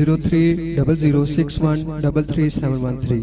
030061337113,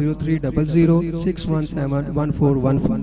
030061711415।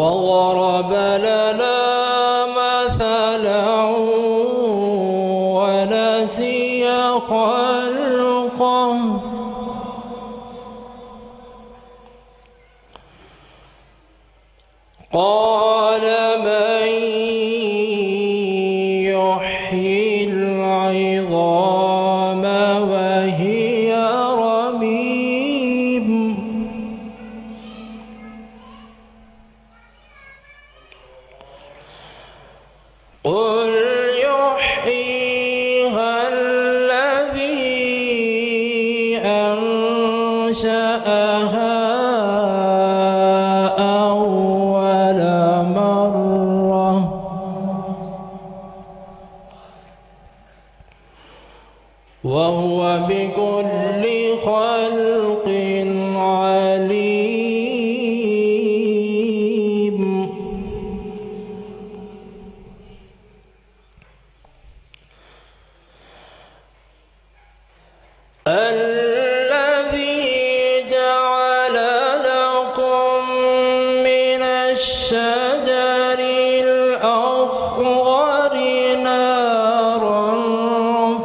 وضرب لنا مثلا ونسي خلقه قال من يحيي العظام وهي رميم قل يحييها الذي أنشأها أول مرة وهو بكل خلق عليم. الذي جعل لكم من الشجر الأخضر نارا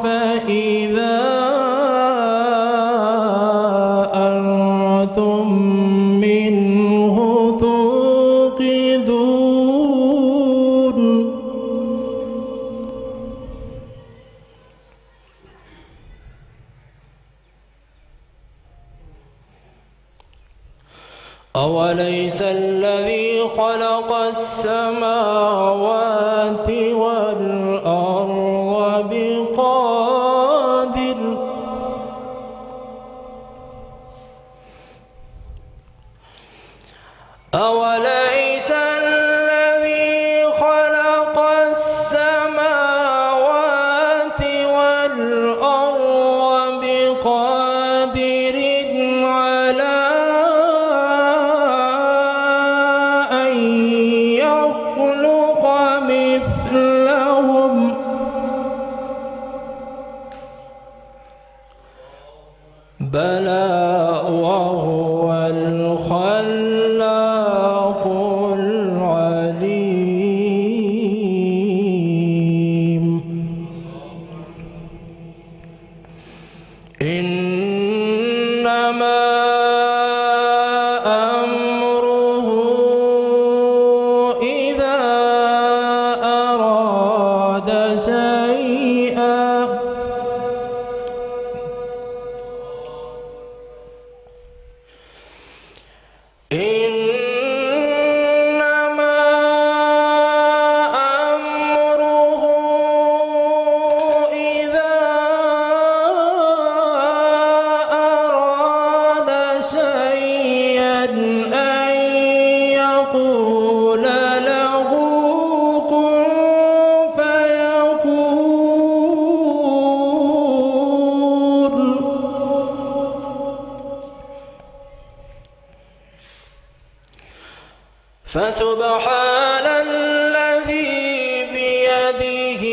فإذا أنتم منه توقدون. أوليس الذي خلق السماوات والأرض بقادر أوليس الذي خلق السماوات والأرض بقادر على أن يخلق مثلهم بلى وهو الخلاق العليم. إنما أمره إذا أراد شيئا إنما أمره إذا أراد فسبحان الذي بيده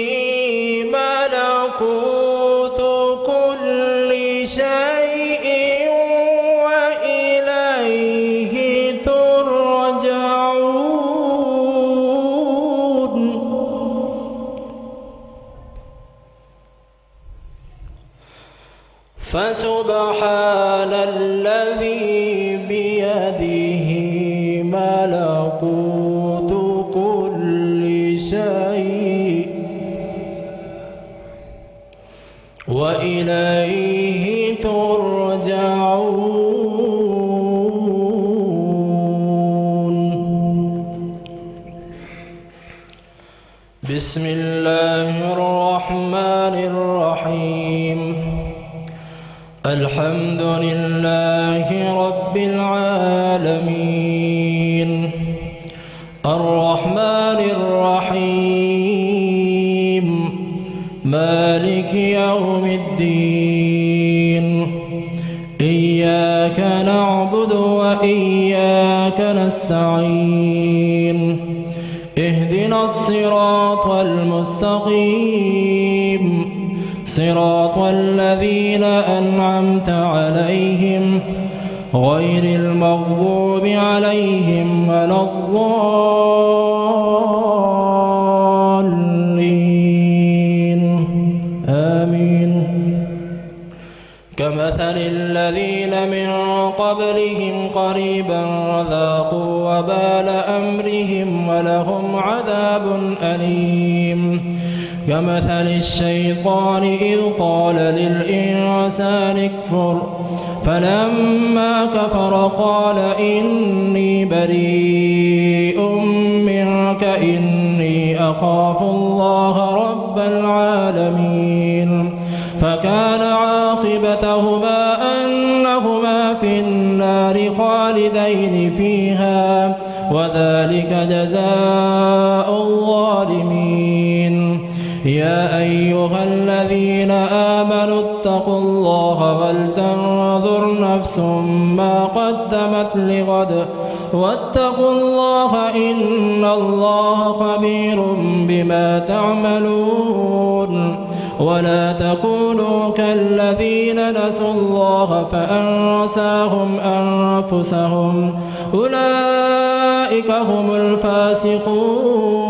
ملكوت كل شيء وإليه ترجعون. فسبحان الذي بيده ملكوت كل شيء وإليه ترجعون. بسم الله الرحمن الرحيم. الحمد لله رب العالمين الرحمن الرحيم مالك يوم الدين. إياك نعبد وإياك نستعين. اهدنا الصراط المستقيم صراط الذين أنعمت عليهم غير المغضوب عليهم ولا الضالين آمين. كمثل الذين من قبلهم قريبا ذاقوا وبال أمرهم ولهم عذاب أليم. كمثل الشيطان إذ قال للإنسان اكفر فلما كفر قال إني بريء منك إني أخاف الله رب العالمين. فكان عاقبتهما أنهما في النار خالدين فيها وذلك جزاء الظالمين. يا أيها الذين آمنوا اتقوا الله ولتنظر نفس ما قدمت لغد واتقوا الله إن الله خبير بما تعملون. ولا تكونوا كالذين نسوا الله فأنساهم أنفسهم أولئك هم الفاسقون.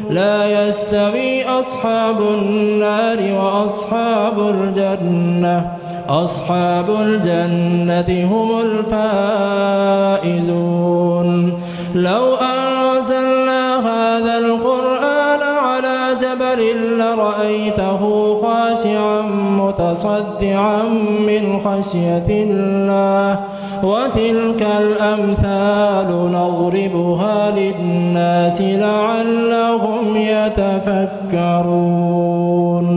لا يستوي أصحاب النار وأصحاب الجنة أصحاب الجنة هم الفائزون. لو أنزلنا هذا القرآن على جبل لرأيته خاشعا متصدعا من خشية الله. وتلك الأمثال نضربها للناس لعلهم يتفكرون.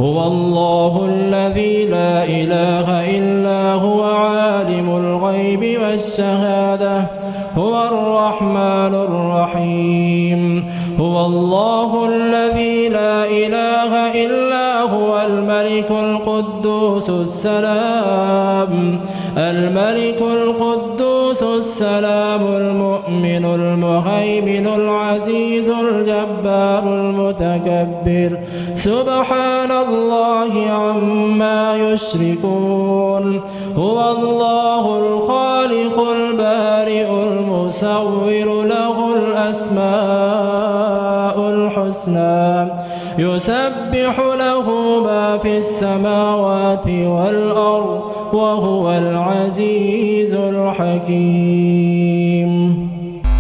هو الله الذي لا إله إلا هو عالم الغيب والشهادة هو الرحمن الرحيم. هو الله الذي لا إله إلا هو الملك القدوس السلام الملك القدوس السلام المؤمن المهيمن العزيز الجبار المتكبر سبحان الله عما يشركون. هو الله الخالق البارئ المصور له الأسماء الحسنى يسبح له ما في السماوات والأرض وهو العزيز الحكيم.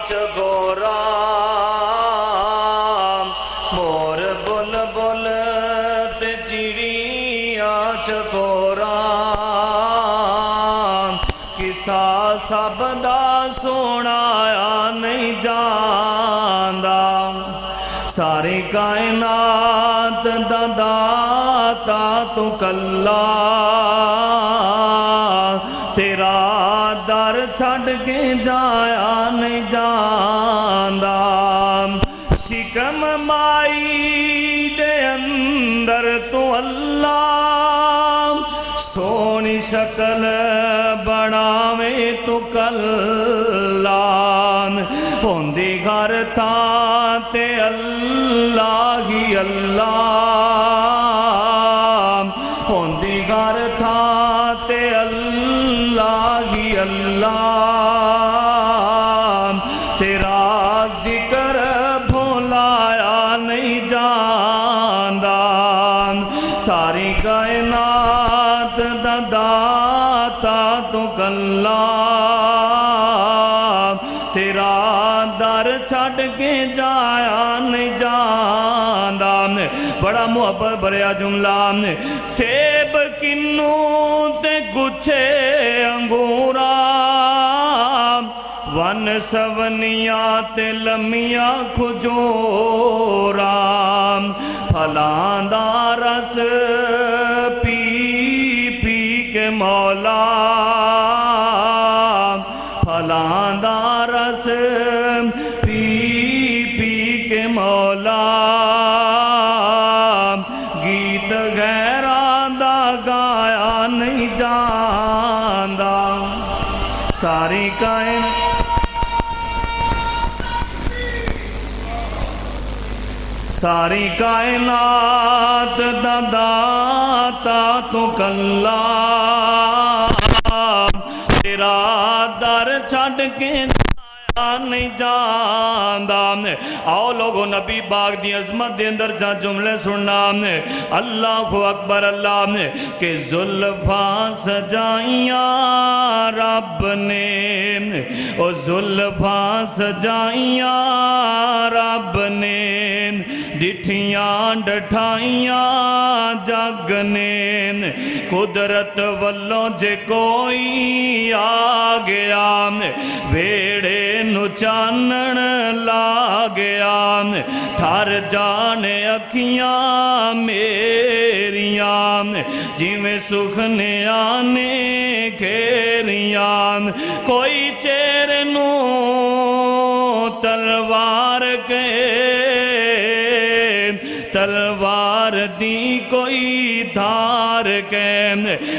چکورا مور بل بل تے چڑیاں چکورا کسا سب دا سنایا نہیں جاندا ساری کائنات دا داتا تو کلا تیرا در چھڑ کے جایا نہیں جاندا شکم مائی دے اندر تو اللہ سونی شکل بناوے تو کلان ہوندی گھر تھا تے اللہ ہی اللہ ہوندی گھر تھا تے اللہ ہی اللہ تیرا ذکر بھولایا نہیں جاندا ساری کائنات دا داتا تو کلا تیرا در چھڑ کے جایا نہیں جاندا بڑا محبت بھریا جملہ سیب کنو تے گچھے انگورا ون سونیاں تے لمیاں کھجورا پھلاں دا رس پی پی کے مولا پھلاں دا رس پی پی کے مولا گیت غیراں دا گایا نہیں جاندا ساری کائنات دا داتا تو کلا تیرا در چھڑ کے نہیں جاندا آؤ لوگوں نبی باغ دی عظمت دے اندر جا جملے سننا اللہ اکبر اللہ کہ زلفاں سجائیاں رب نے او زلفاں سجائیاں رب نے ڈٹھیاں ڈٹھائیاں جگ نے قدرت والوں جے کوئی آ گیا ویڑے نو چانن لا گیا ٹھر جانے اکھیاں میریاں جی میں سکھنیاں نے گھیریاں کوئی چہرے نو تلوار کے تلوار دی کوئی دھار کے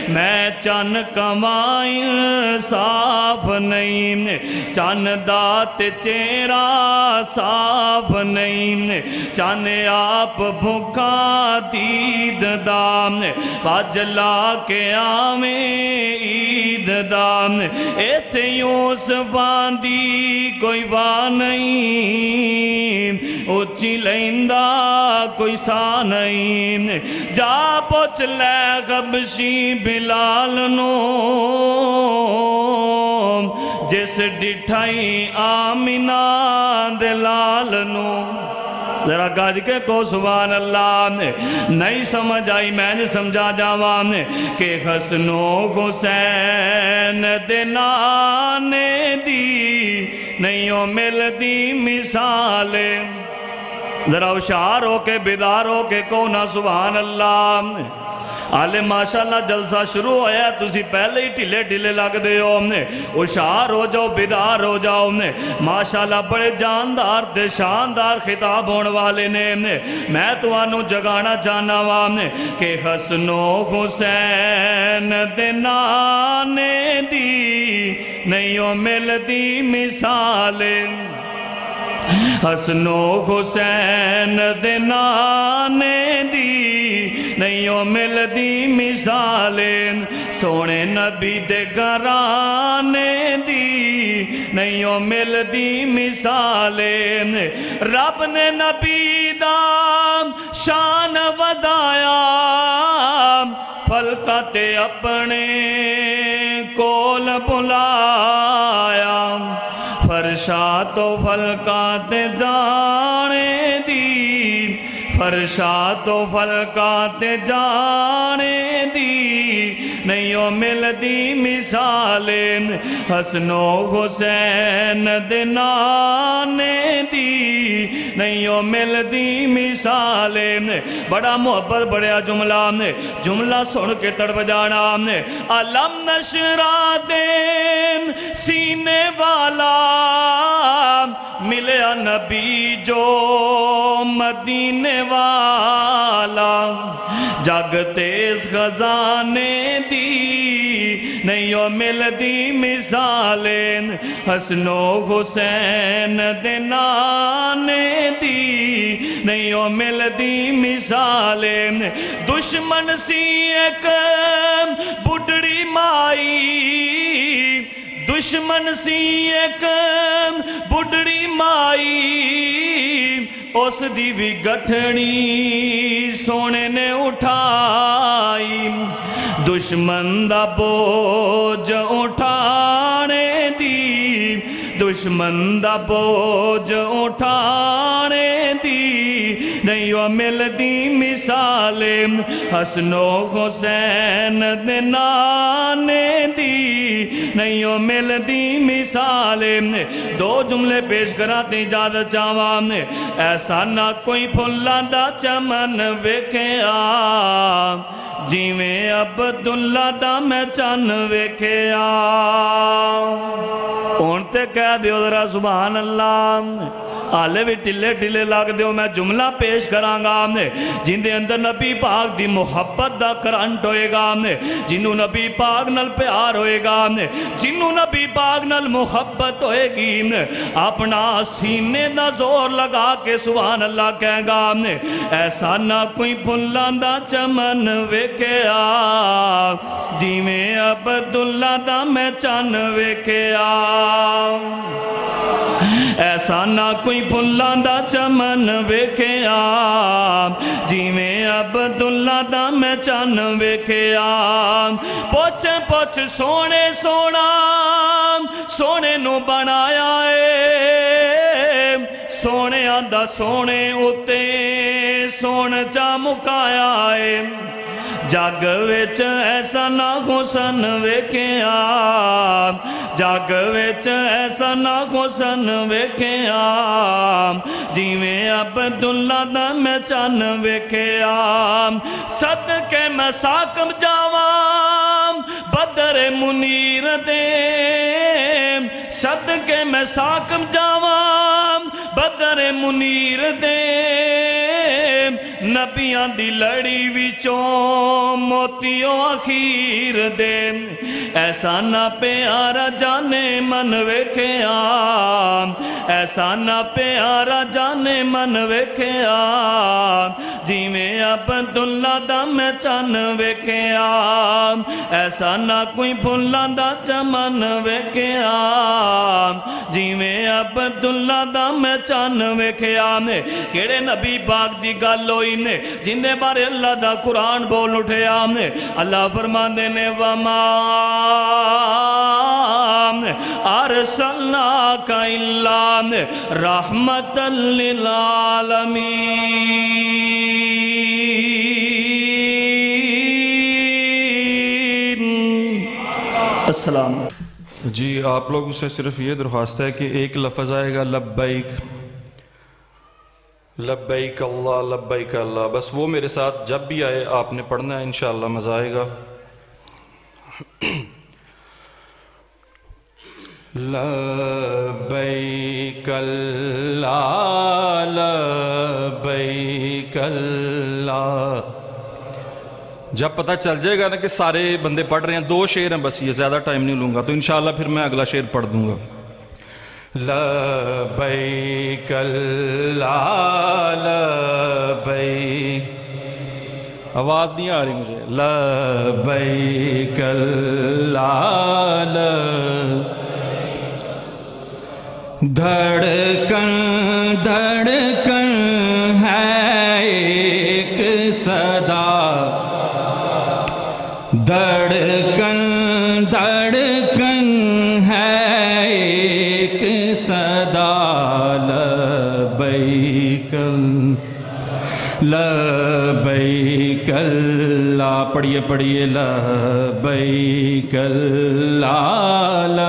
میں چن کمائیں صاف نہیں چن دات چہرہ صاف نہیں چن آپ بھوکا دید دام باج لا کے آمیں عید دام ایت یوسفاں دی کوئی واہ نہیں اچھی لیندہ کوئی سا نہیں جا پوچھ لے غبشی بلال نو جس ڈٹھائی آمینہ دلال نو ذرا گاج کے کو سبحان اللہ نہیں سمجھ آئی میں نے سمجھا جاوان کہ حسن و حسین دنانے دی نہیں ہو مل دی مثال ذرا ہوشیار ہو کے بیدار ہو کے کونا سبحان اللہ آلے ماشاءاللہ جلسہ شروع ہویا تُسی پہلے ہی ٹھلے ٹھلے لگ دے ہو ہوشیار ہو جاؤ بیدار ہو جاؤ ماشاءاللہ بڑے جاندار دے شاندار خطاب ہونے والے نے میں تو آنو جگانا چاہنا وام کہ حسن و حسین دنانے دی نہیں ہو مل دی مثالیں حسن و حسین دنانے دی نہیں ہو مل دی مثالیں سونے نبی دے گھرانے دی نہیں ہو مل دی مثالیں رب نے نبی دا شان ودایا فلکت اپنے کول بلایا فرشا تو فلکات جانے دی فرشا تو فلکات جانے دی نہیں او ملدی مثال حسن و حسین دے نانے دی نہیں او ملدی مثال بڑا محبت بڑا جملہ سن کے تڑپ جانا علم نشرا دے سینے والا ملیا نبی جو مدینے والا جگ تیز خزانے دی نہیں او ملدی مثال حسن و حسین دے نانے دی نہیں او ملدی مثال دشمن سی ایک بڑھڑی مائی دشمن سی ایک بڑھڑی مائی اس دی بھی گٹھڑی سونے نے اٹھائی دشمن دا بوجھ اٹھانے دی دشمن دا بوجھ اٹھانے دی نہیں او ملدی مثال حسن و حسین دے نانے دی نہیں او ملدی مثال دو جملے پیش کراتے اجازت چاہواں ایسا نہ کوئی پھلا دا چمن ویکھیا جیویں عبداللہ دا میں چن ویکھیا ہن تے کہہ دیو ذرا سبحان اللہ آلے بھی ٹلے ٹلے لگ دیو میں جملہ پیش کرانگا جن دے اندر نبی پاک دی محبت دا کرنٹ ہوئے گا جنہوں نبی پاک نل پیار ہوئے گا جنہوں نبی پاک نل محبت ہوئے گی اپنا سینے دا زور لگا کے سبحان اللہ کہیں گا ایسا نہ کوئی پھلان دا چمن ویکھیا جیویں عبداللہ دا میں چن ویکھیا ایسا نہ کوئی پھلان دا چمن ویکھیا جیویں عبداللہ دا میں چن ویکھیا پوچھ پوچھ سونے سونا سونے نو بنایا ہے سونے آدھا سونے اتے سون چا مکایا ہے جگ وچ ایسا نہ حسن ویکھیا جگ وچ ایسا نہ حسن ویکھیا جیویں عبداللہ دا میں چن ویکھیا صدقے میں ساکم جاواں بدر منیر دے صدقے میں ساکم جاواں بدر منیر دے نبیاں دی لڑی وچوں موتیوں اخیر دے ایسا نہ پیارا جانے من ویکھیا ایسا نہ پیارا جانے من ویکھیا جیویں عبداللہ دا میں چن ویکھیا ایسا نہ کوئی پھلاں دا چمن ویکھیا جیویں عبداللہ دا میں چن ویکھیا کیڑے نبی پاک دی گل ہوئی نے جن دے بارے اللہ دا قرآن بول اٹھیا اللہ فرماندے نے وما ارسلناک الا رحمت للعالمین۔ السلام۔ جی آپ لوگوں سے صرف یہ درخواست ہے کہ ایک لفظ آئے گا لبیک لبیک اللہ لبیک اللہ، بس وہ میرے ساتھ جب بھی آئے آپ نے پڑھنا ہے، انشاءاللہ مزہ آئے گا۔ لبیک اللہ لبیک اللہ، جب پتہ چل جائے گا نا کہ سارے بندے پڑھ رہے ہیں، 2 شعر ہیں بس، یہ زیادہ ٹائم نہیں لوں گا، تو انشاءاللہ پھر میں اگلا شعر پڑھ دوں گا۔ لبیک اللہ لبیک، آواز نہیں آ رہی مجھے، لبیک اللہ دھڑکن دھڑکن ہے ایک صدا، دھڑکن دھڑکن ہے ایک صدا لبیک اللہ، پڑھیے پڑھیے لبیک اللہ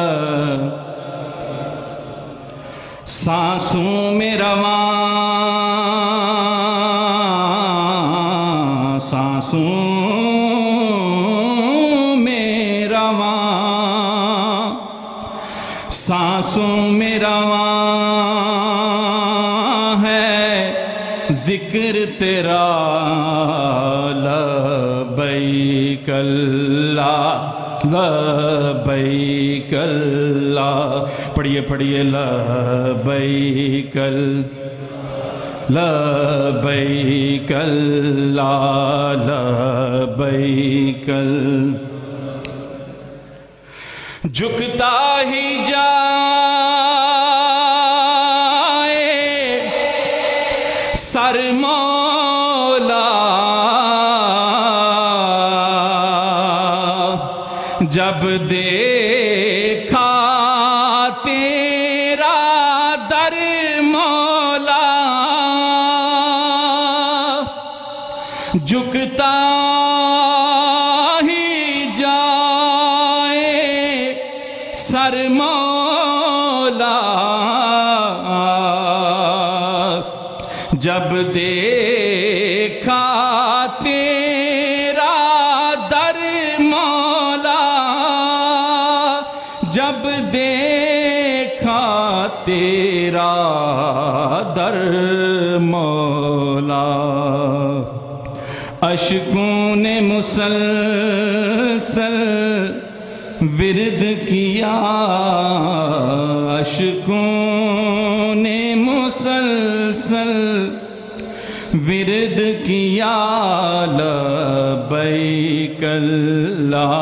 سانسوں میں رواں، سانسوں میں رواں، سانسوں میں رواں ہے ذکر تیرا لبیک اللہ، لبیک اللہ، پڑھیے پڑھیے لبیک لبیک اللہ، لبیک جھکتا ہی جائے سر مولا جب دیکھا تیرا در مولا، جھکتا ہی جائے سر مولا جب دیکھا تیرا در مولا، جب دیکھا تیرا در مولا، اشکوں نے مسلسل ورد کیا، اشکوں نے مسلسل ورد کیا، لبیک اللہ،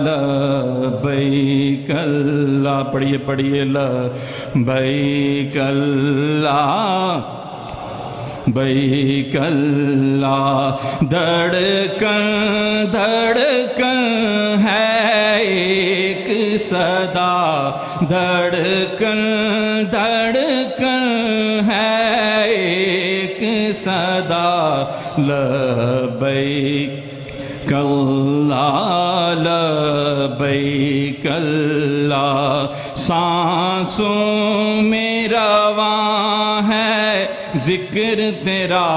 لبیک اللہ، پڑھیے پڑھیے لبیک اللہ، لبیک اللہ، دھڑکن دھڑکن ہے ایک صدا، دھڑکن دھڑکن ہے ایک صدا، لبیک اللہ، لبیک اللہ، سانسوں میں رواں ہے ذکر تیرا،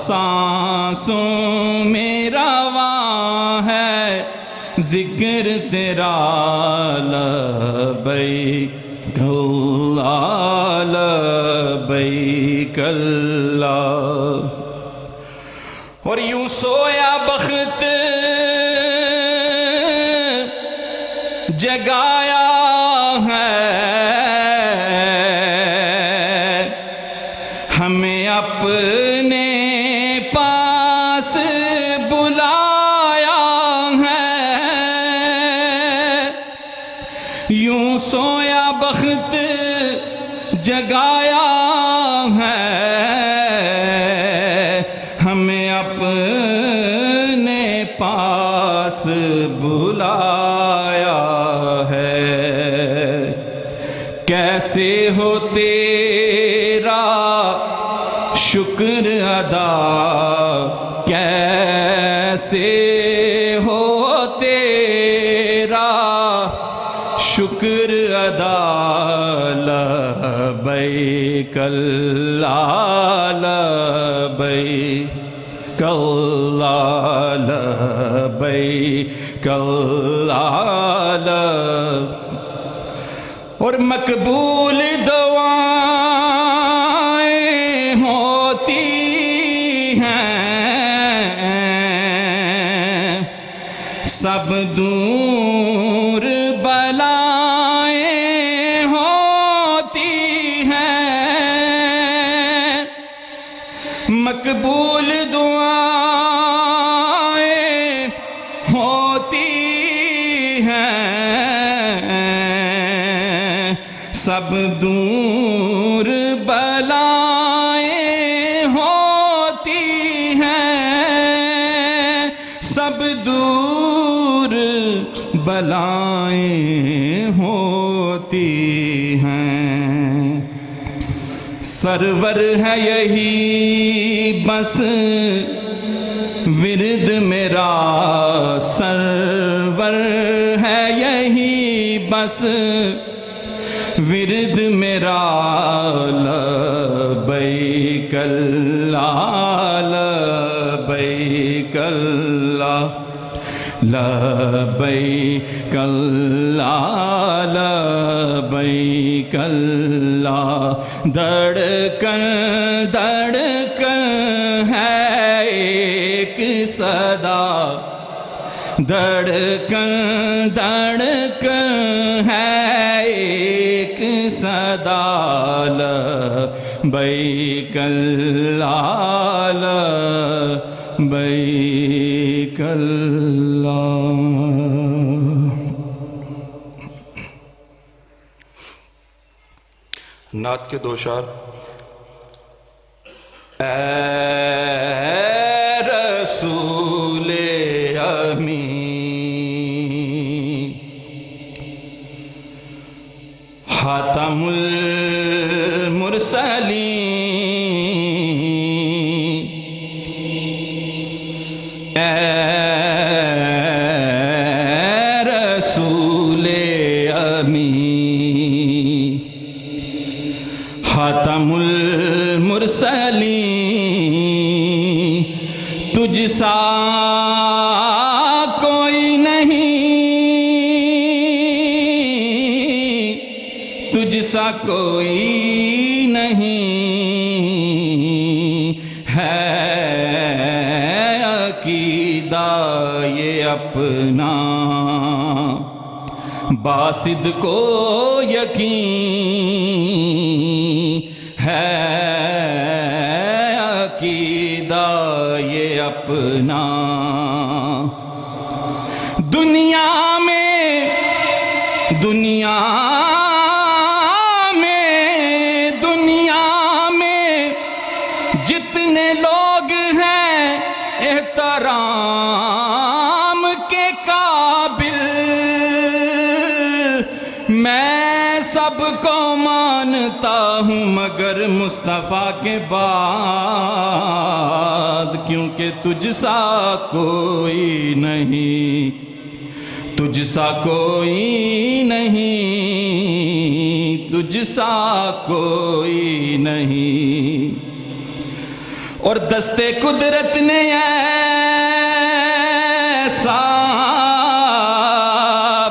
سانسوں میں رواں ہے ذکر تیرا، لبیک اللہ، لبیک اللہ، اور یوں سویا بخت جگایا ہے ہمیں اپنے پاس بلایا ہے، یوں سویا بخت جگایا ہے ہمیں اپنے پاس بلایا ہے، کیسے ہو تیرا شکر ادا، کیسے ہو تیرا شکر ادا، لبیک اللہ، لبیک اللہ، لبیک اللہ، اور مقبول دعائیں ہوتی ہیں سب دور بلائیں ہوتی ہیں، مقبول دعائیں ہوتی ہیں سب دور بلائیں ہوتی ہیں، سب دور بلائیں ہوتی ہیں، سرور ہے یہی بس ورد میرا، سرور ہے یہی بس ورد میرا، لبیک اللہ لبیک اللہ لبیک اللہ لبیک اللہ، دھڑکن دھڑکن ہے ایک صدا، دھڑکن دھڑکن ہے ایک صدا، لبیک اللہ لبیک اللہ۔ نعت کے دو اشعار۔ اے رسول امین، خاتم المرسلین، اے رسول امین، خاتم المرسلین، تجھ سا کوئی نہیں، تجھ سا کوئی نہیں ہے عقیدہ یہ اپنا، باسد کو یقین ہے عقیدہ یہ اپنا، دنیا میں دنیا میں جتنے لوگ ہیں احترام کے قابل، میں سب کو مانتا ہوں مگر مصطفیٰ کے بعد، کیونکہ تجھ سا کوئی نہیں، تجھ سا کوئی نہیں، تجھ سا کوئی نہیں، اور دست قدرت نے ایسا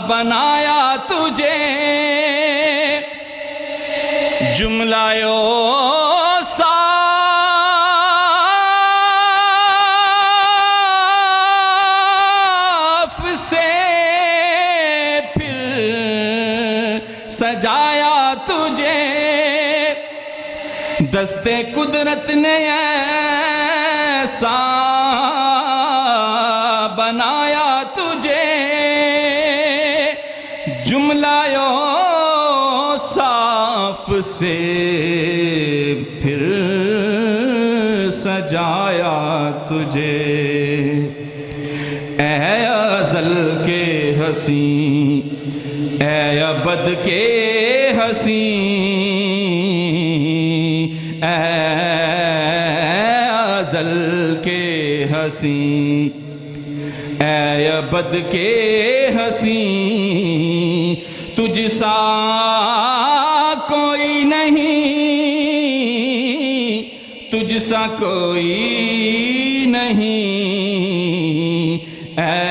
بنایا تجھے، جملہ اوصاف سے پھر سجایا تجھے، دست قدرت نے ایسا بنایا تجھے، جملہ اوصاف سے پھر سجایا تجھے، اے ازل کے حسین، اے ابد کے حسین، اے ازل کے حسین، اے ابد کے حسین، تجھ سا کوئی نہیں، تجھ سا کوئی نہیں، اے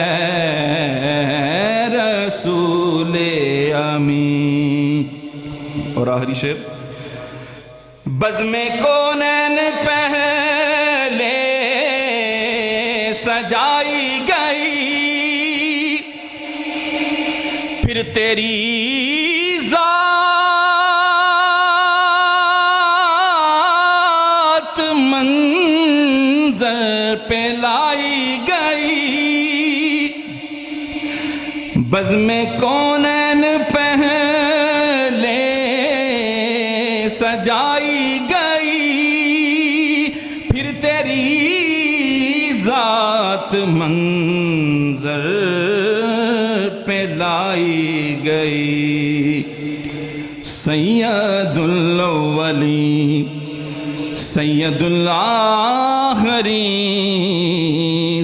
رسول امین۔ اور آخری شعر، بزم کونین پہلے سجائی گئی، پھر تیری ذات منظر پہ لائی گئی، بزم کونین پہلے سجائی گئی، پھر تیری ذات منظر پہ لائی گئی، سید الاولین سید الآخرین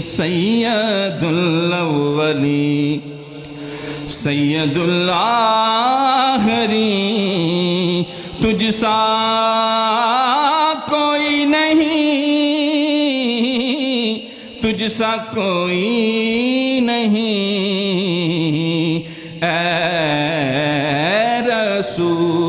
سید الاولین سید الآخرین تجھ سا کوئی نہیں تجھ سا کوئی نہیں اے رسول